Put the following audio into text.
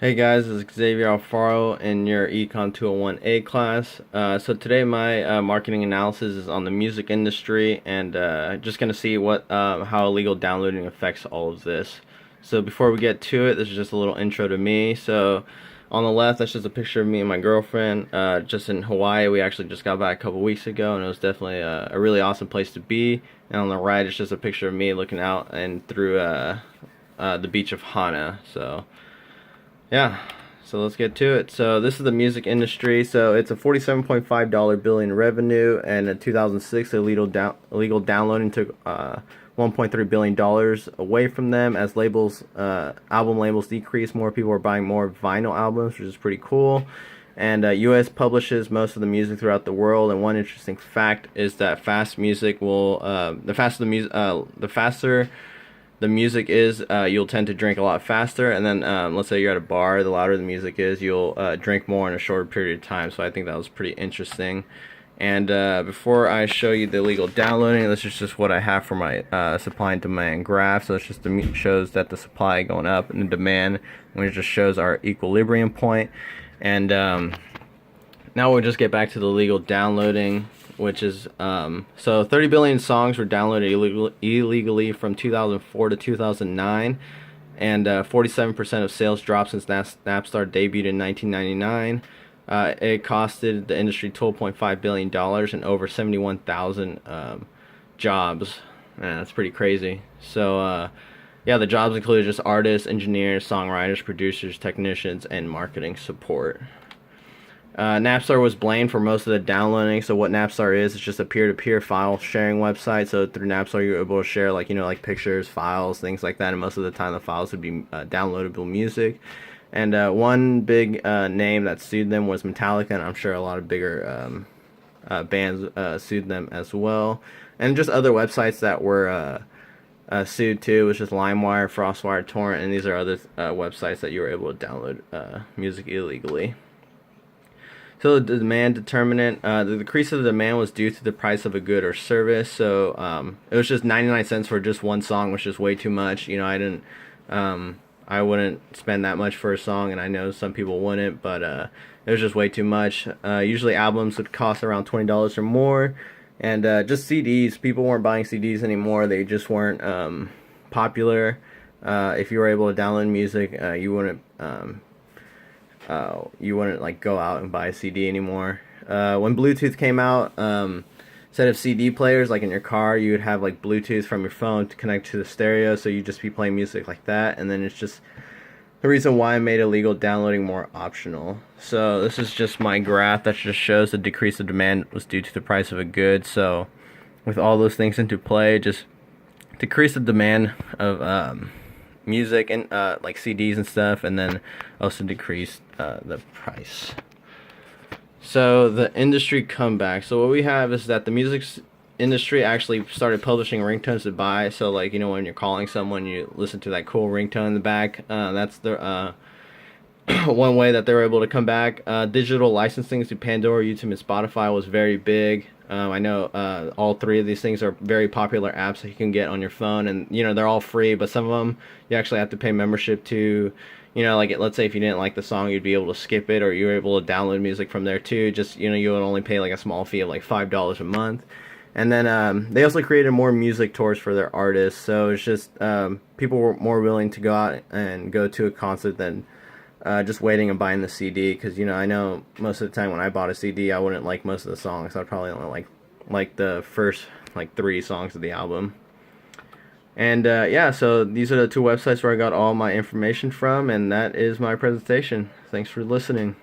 Hey guys, this is Xavier Alfaro in your Econ 201A class. So today my marketing analysis is on the music industry and just gonna see what how illegal downloading affects all of this. So before we get to it, this is just a little intro to me. So on the left, that's just a picture of me and my girlfriend just in Hawaii. We actually just got back a couple weeks ago, and it was definitely a really awesome place to be. And on the right, it's just a picture of me looking out and through the beach of Hana. So. Yeah, so let's get to it. So this is the music industry. So it's a $47.5 billion in revenue, and in 2006, illegal downloading took $1.3 billion away from them as album labels decreased. More people are buying more vinyl albums, which is pretty cool. And U.S. publishes most of the music throughout the world. And one interesting fact is that fast music will the faster the music is, you'll tend to drink a lot faster, and then let's say you're at a bar, the louder the music is, you'll drink more in a shorter period of time. So I think that was pretty interesting. And before I show you the illegal downloading, this is just what I have for my supply and demand graph. So it's just shows that the supply going up and the demand, and it just shows our equilibrium point. And now we'll just get back to the illegal downloading, which is so 30 billion songs were downloaded illegally from 2004 to 2009, and 47% of sales dropped since Napstar debuted in 1999. It costed the industry $12.5 billion and over 71,000 jobs. Man, that's pretty crazy. So yeah, the jobs included just artists, engineers, songwriters, producers, technicians, and marketing support. Napstar was blamed for most of the downloading. So what Napstar is, it's just a peer-to-peer file sharing website. So through Napstar, you're able to share like pictures, files, things like that. And most of the time, the files would be downloadable music. And one big name that sued them was Metallica, and I'm sure a lot of bigger bands sued them as well. And just other websites that were sued too, which is LimeWire, FrostWire, Torrent, and these are other websites that you were able to download music illegally. So the demand determinant, the decrease of the demand was due to the price of a good or service. So it was just 99 cents for just one song, which is way too much. I wouldn't spend that much for a song, and I know some people wouldn't, but it was just way too much. Usually albums would cost around $20 or more, and just CDs, people weren't buying CDs anymore. They just weren't popular. If you were able to download music, you wouldn't like go out and buy a CD anymore. When Bluetooth came out, instead of CD players like in your car, you would have like Bluetooth from your phone to connect to the stereo, so you'd just be playing music like that. And then it's just the reason why I made illegal downloading more optional. So this is just my graph that just shows the decrease of demand was due to the price of a good. So with all those things into play, just decrease the demand of music and like CDs and stuff, and then also decrease the price. So the industry comeback. So what we have is that the music industry actually started publishing ringtones to buy. So like when you're calling someone, you listen to that cool ringtone in the back. That's the one way that they were able to come back. Digital licensing to Pandora, YouTube, and Spotify was very big. I know all three of these things are very popular apps that you can get on your phone, and they're all free, but some of them you actually have to pay membership to. Like let's say if you didn't like the song, you'd be able to skip it, or you were able to download music from there too. Just you would only pay like a small fee of like $5 a month. And then they also created more music tours for their artists, so it's just people were more willing to go out and go to a concert than just waiting and buying the CD, because I know most of the time when I bought a CD, I wouldn't like most of the songs. I'd probably only like the first like 3 songs of the album. And yeah, so these are the 2 websites where I got all my information from, and that is my presentation. Thanks for listening.